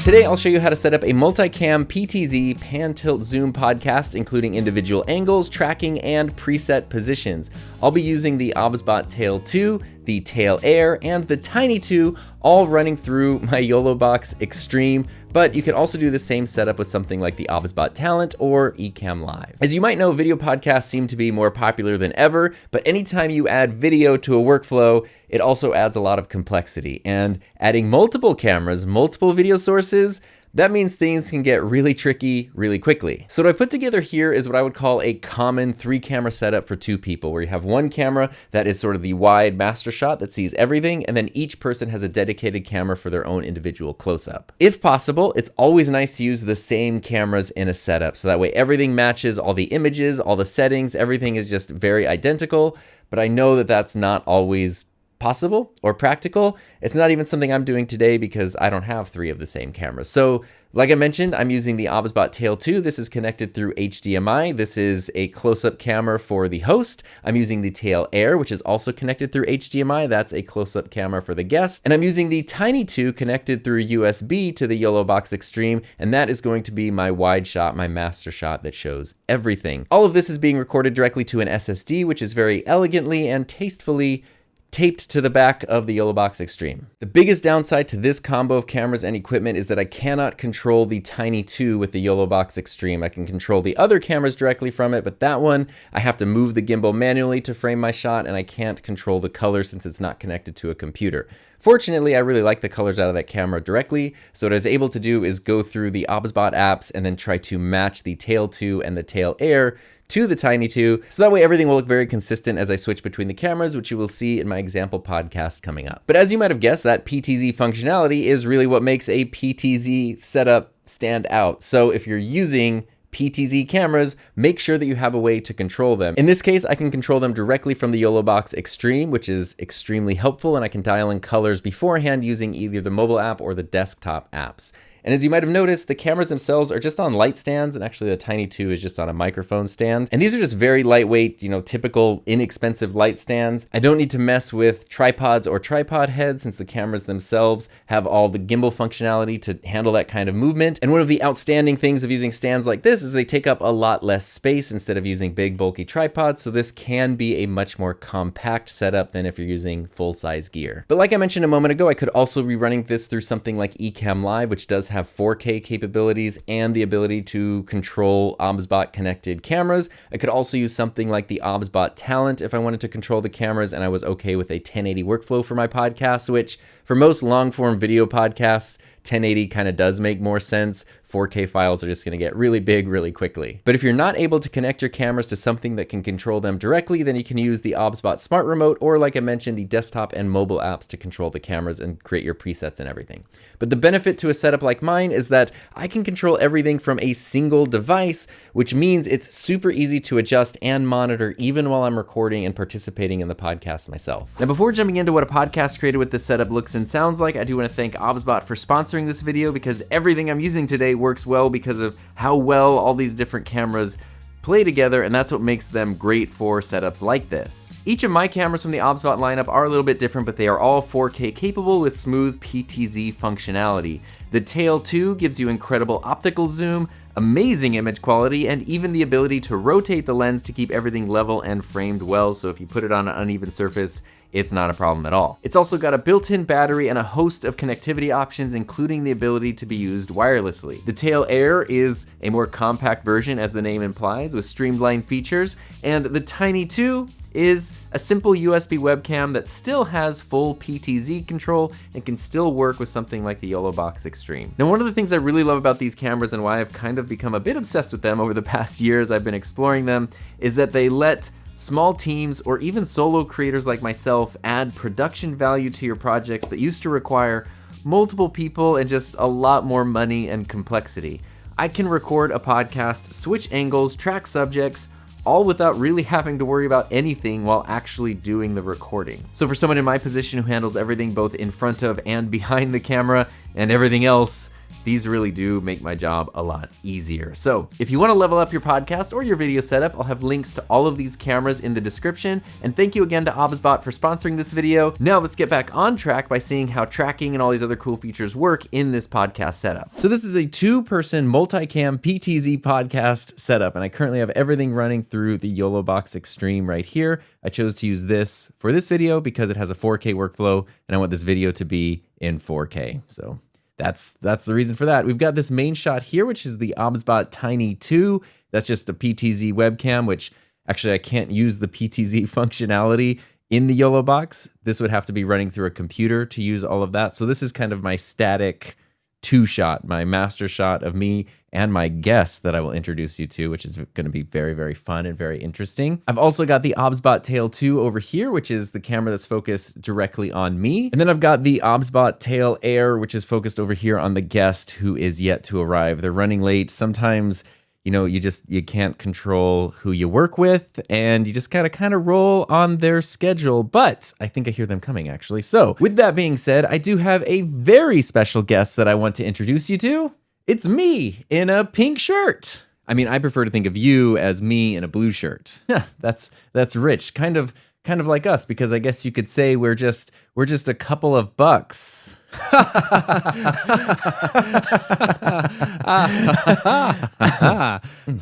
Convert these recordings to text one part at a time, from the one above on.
Today, I'll show you how to set up a multicam PTZ pan tilt zoom podcast, including individual angles, tracking, and preset positions. I'll be using the OBSBOT Tail 2, the Tail Air, and the Tiny 2, all running through my YOLOBOX Extreme, but you can also do the same setup with something like the OBSBOT Talent or Ecamm Live. As you might know, video podcasts seem to be more popular than ever, but anytime you add video to a workflow, it also adds a lot of complexity. And adding multiple cameras, multiple video sources, that means things can get really tricky really quickly. So what I put together here is what I would call a common 3-camera setup for 2 people, where you have one camera that is sort of the wide master shot that sees everything, and then each person has a dedicated camera for their own individual close-up. If possible, it's always nice to use the same cameras in a setup, so that way everything matches all the images, all the settings, everything is just very identical, but I know that that's not always possible or practical. It's not even something I'm doing today because I don't have 3 of the same cameras. So like I mentioned, I'm using the OBSBOT Tail 2. This is connected through HDMI. This is a close-up camera for the host. I'm using the Tail Air, which is also connected through HDMI. That's a close-up camera for the guest. And I'm using the Tiny 2 connected through USB to the YOLOBOX Extreme, and that is going to be my wide shot, my master shot that shows everything. All of this is being recorded directly to an SSD, which is very elegantly and tastefully taped to the back of the YOLOBOX Extreme. The biggest downside to this combo of cameras and equipment is that I cannot control the Tiny 2 with the YOLOBOX Extreme. I can control the other cameras directly from it, but that one, I have to move the gimbal manually to frame my shot, and I can't control the color since it's not connected to a computer. Fortunately, I really like the colors out of that camera directly, so what I was able to do is go through the OBSBOT apps and then try to match the Tail 2 and the Tail Air to the Tiny 2, so that way everything will look very consistent as I switch between the cameras, which you will see in my example podcast coming up. But as you might have guessed, that PTZ functionality is really what makes a PTZ setup stand out. So if you're using PTZ cameras, make sure that you have a way to control them. In this case, I can control them directly from the YOLOBOX Extreme, which is extremely helpful, and I can dial in colors beforehand using either the mobile app or the desktop apps. And as you might have noticed, the cameras themselves are just on light stands, and actually the Tiny 2 is just on a microphone stand. And these are just very lightweight, typical inexpensive light stands. I don't need to mess with tripods or tripod heads since the cameras themselves have all the gimbal functionality to handle that kind of movement. And one of the outstanding things of using stands like this is they take up a lot less space instead of using big bulky tripods, so this can be a much more compact setup than if you're using full-size gear. But like I mentioned a moment ago, I could also be running this through something like Ecamm Live, which does have 4K capabilities and the ability to control OBSBOT connected cameras. I could also use something like the OBSBOT Talent if I wanted to control the cameras and I was okay with a 1080 workflow for my podcast, which for most long form video podcasts, 1080 kind of does make more sense. 4K files are just going to get really big really quickly. But if you're not able to connect your cameras to something that can control them directly, then you can use the OBSBOT Smart Remote, or like I mentioned, the desktop and mobile apps to control the cameras and create your presets and everything. But the benefit to a setup like mine is that I can control everything from a single device, which means it's super easy to adjust and monitor even while I'm recording and participating in the podcast myself. Now, before jumping into what a podcast created with this setup looks and sounds like, I do want to thank OBSBOT for sponsoring this video, because everything I'm using today works well because of how well all these different cameras play together, and that's what makes them great for setups like this. Each of my cameras from the OBSBOT lineup are a little bit different, but they are all 4K capable with smooth PTZ functionality. The Tail 2 gives you incredible optical zoom, amazing image quality, and even the ability to rotate the lens to keep everything level and framed well, so if you put it on an uneven surface, it's not a problem at all. It's also got a built-in battery and a host of connectivity options, including the ability to be used wirelessly. The Tail Air is a more compact version, as the name implies, with streamlined features, and the Tiny 2 is a simple USB webcam that still has full PTZ control and can still work with something like the YOLOBOX Extreme. Now, one of the things I really love about these cameras and why I've kind of become a bit obsessed with them over the past years I've been exploring them is that they let small teams or even solo creators like myself add production value to your projects that used to require multiple people and just a lot more money and complexity. I can record a podcast, switch angles, track subjects, all without really having to worry about anything while actually doing the recording. So for someone in my position who handles everything both in front of and behind the camera and everything else, These really do make my job a lot easier. So if you want to level up your podcast or your video setup, I'll have links to all of these cameras in the description. And thank you again to OBSBOT for sponsoring this video. Now let's get back on track by seeing how tracking and all these other cool features work in this podcast setup. So this is a 2-person multicam PTZ podcast setup, and I currently have everything running through the YOLOBOX Extreme right here. I chose to use this for this video because it has a 4K workflow, and I want this video to be in 4K. So that's the reason for that. We've got this main shot here, which is the OBSBOT Tiny 2. That's just a PTZ webcam, which actually I can't use the PTZ functionality in the YOLOBOX. This would have to be running through a computer to use all of that. So this is kind of my static 2-shot, my master shot of me and my guest that I will introduce you to, which is going to be very, very fun and very interesting. I've also got the OBSBOT Tail 2 over here, which is the camera that's focused directly on me. And then I've got the OBSBOT Tail Air, which is focused over here on the guest who is yet to arrive. They're running late. Sometimes, you know, you can't control who you work with, and you just kind of roll on their schedule, but I think I hear them coming actually. So with that being said, I do have a very special guest that I want to introduce you to. It's me in a pink shirt. I mean, I prefer to think of you as me in a blue shirt. That's rich, kind of like us, because I guess you could say we're just a couple of bucks.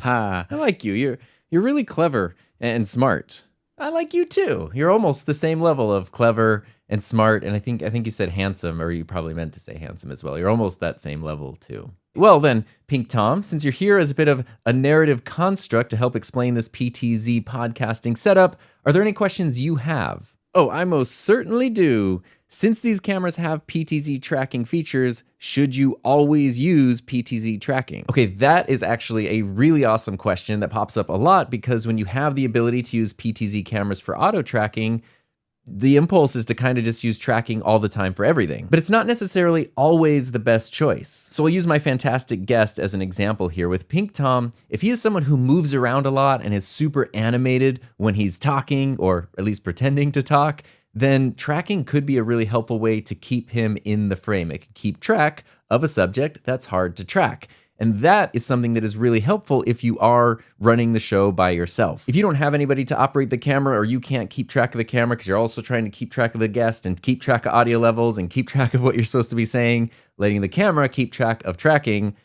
I like you. You're really clever and smart. I like you too. You're almost the same level of clever and smart, and I think you said handsome, or you probably meant to say handsome as well. You're almost that same level too. Well then, Pink Tom, since you're here as a bit of a narrative construct to help explain this PTZ podcasting setup, are there any questions you have? Oh, I most certainly do. Since these cameras have PTZ tracking features, should you always use PTZ tracking? Okay, that is actually a really awesome question that pops up a lot, because when you have the ability to use PTZ cameras for auto tracking, the impulse is to kind of just use tracking all the time for everything. But it's not necessarily always the best choice. So I'll use my fantastic guest as an example here with Pink Tom. If he is someone who moves around a lot and is super animated when he's talking, or at least pretending to talk, then tracking could be a really helpful way to keep him in the frame. It can keep track of a subject that's hard to track. And that is something that is really helpful if you are running the show by yourself. If you don't have anybody to operate the camera, or you can't keep track of the camera because you're also trying to keep track of the guest and keep track of audio levels and keep track of what you're supposed to be saying, letting the camera keep track of tracking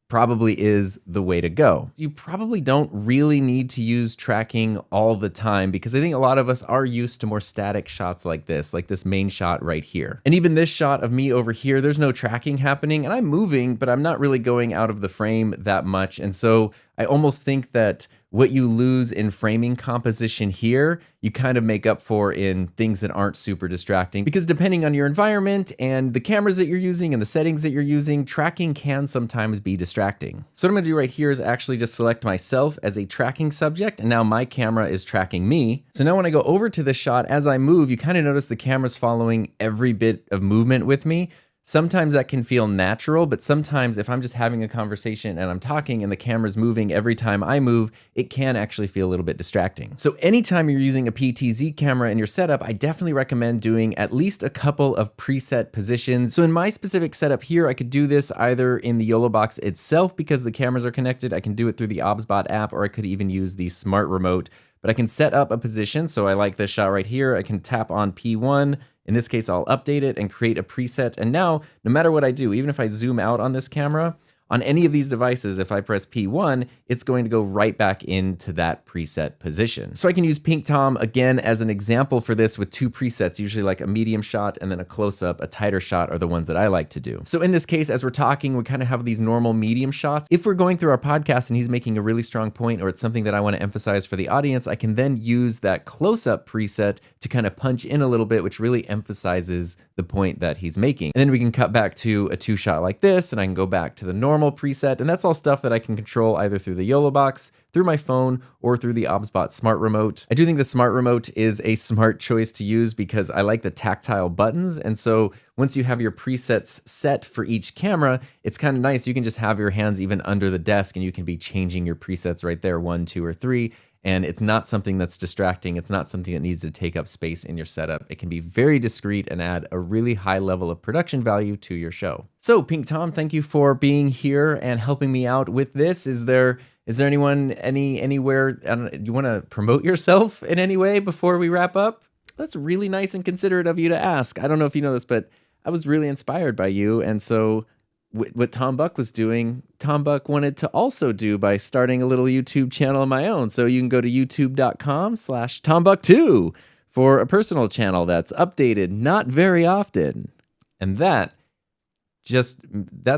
probably is the way to go. You probably don't really need to use tracking all the time, because I think a lot of us are used to more static shots like this main shot right here. And even this shot of me over here, there's no tracking happening, and I'm moving, but I'm not really going out of the frame that much. And so I almost think that what you lose in framing composition here, you kind of make up for in things that aren't super distracting, because depending on your environment and the cameras that you're using and the settings that you're using, tracking can sometimes be distracting. So what I'm gonna do right here is actually just select myself as a tracking subject, and now my camera is tracking me. So now when I go over to this shot, as I move, you kind of notice the camera's following every bit of movement with me. Sometimes that can feel natural, but sometimes if I'm just having a conversation and I'm talking and the camera's moving every time I move, it can actually feel a little bit distracting. So anytime you're using a PTZ camera in your setup, I definitely recommend doing at least a couple of preset positions. So in my specific setup here, I could do this either in the YOLOBOX itself, because the cameras are connected. I can do it through the OBSBOT app, or I could even use the smart remote. But I can set up a position. So I like this shot right here. I can tap on P1. In this case, I'll update it and create a preset. And now, no matter what I do, even if I zoom out on this camera, on any of these devices, if I press P1, it's going to go right back into that preset position. So I can use Pink Tom again as an example for this with 2 presets, usually like a medium shot and then a close-up. A tighter shot are the ones that I like to do. So in this case, as we're talking, we kind of have these normal medium shots. If we're going through our podcast and he's making a really strong point, or it's something that I want to emphasize for the audience, I can then use that close-up preset to kind of punch in a little bit, which really emphasizes the point that he's making. And then we can cut back to a 2-shot like this, and I can go back to the normal preset, and that's all stuff that I can control either through the YOLOBOX, through my phone, or through the OBSBOT smart remote. I do think the smart remote is a smart choice to use because I like the tactile buttons, and so once you have your presets set for each camera, it's kind of nice. You can just have your hands even under the desk and you can be changing your presets right there, 1, 2, or 3, and it's not something that's distracting. It's not something that needs to take up space in your setup. It can be very discreet and add a really high level of production value to your show. So Pink Tom, thank you for being here and helping me out with this. Is there anyone, anywhere, you want to promote yourself in any way before we wrap up? That's really nice and considerate of you to ask. I don't know if you know this, but I was really inspired by you. And so what Tom Buck was doing, Tom Buck wanted to also do by starting a little YouTube channel of my own. So you can go to youtube.com/TomBuck2 for a personal channel that's updated not very often. And that's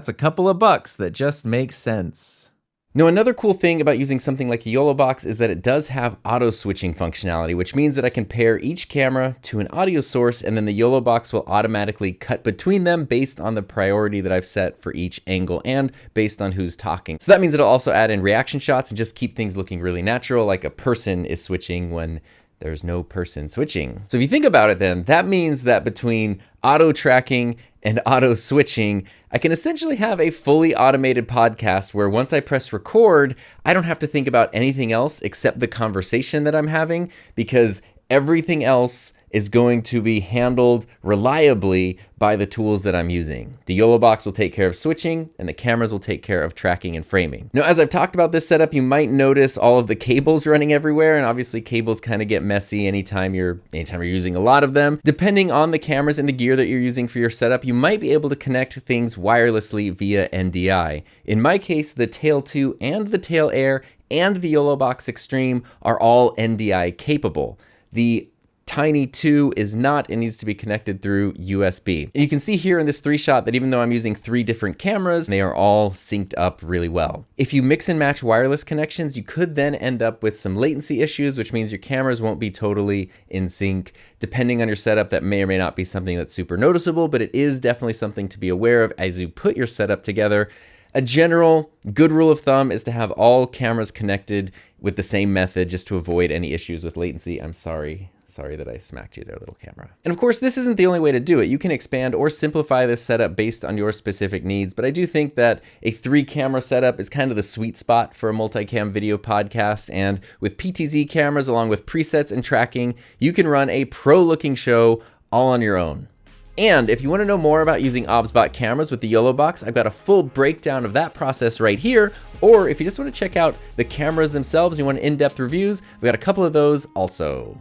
a couple of bucks that just makes sense. Now, another cool thing about using something like a YOLO box is that it does have auto switching functionality, which means that I can pair each camera to an audio source, and then the YOLO box will automatically cut between them based on the priority that I've set for each angle and based on who's talking. So that means it'll also add in reaction shots and just keep things looking really natural, like a person is switching when there's no person switching. So if you think about it then, that means that between auto tracking and auto switching, I can essentially have a fully automated podcast where once I press record, I don't have to think about anything else except the conversation that I'm having, because everything else is going to be handled reliably by the tools that I'm using. The YOLO box will take care of switching, and the cameras will take care of tracking and framing. Now, as I've talked about this setup, you might notice all of the cables running everywhere, and obviously cables kind of get messy anytime you're using a lot of them. Depending on the cameras and the gear that you're using for your setup, you might be able to connect things wirelessly via NDI. In my case, the Tail 2 and the Tail Air and the YOLO Box Extreme are all NDI capable. The Tiny 2 is not, and needs to be connected through USB. And you can see here in this 3-shot that even though I'm using 3 different cameras, they are all synced up really well. If you mix and match wireless connections, you could then end up with some latency issues, which means your cameras won't be totally in sync. Depending on your setup, that may or may not be something that's super noticeable, but it is definitely something to be aware of as you put your setup together. A general good rule of thumb is to have all cameras connected with the same method just to avoid any issues with latency. I'm sorry that I smacked you there, little camera. And of course, this isn't the only way to do it. You can expand or simplify this setup based on your specific needs, but I do think that a 3-camera setup is kind of the sweet spot for a multicam video podcast. And with PTZ cameras, along with presets and tracking, you can run a pro-looking show all on your own. And if you want to know more about using OBSBOT cameras with the YOLO box, I've got a full breakdown of that process right here. Or if you just want to check out the cameras themselves, you want in-depth reviews, we got a couple of those also.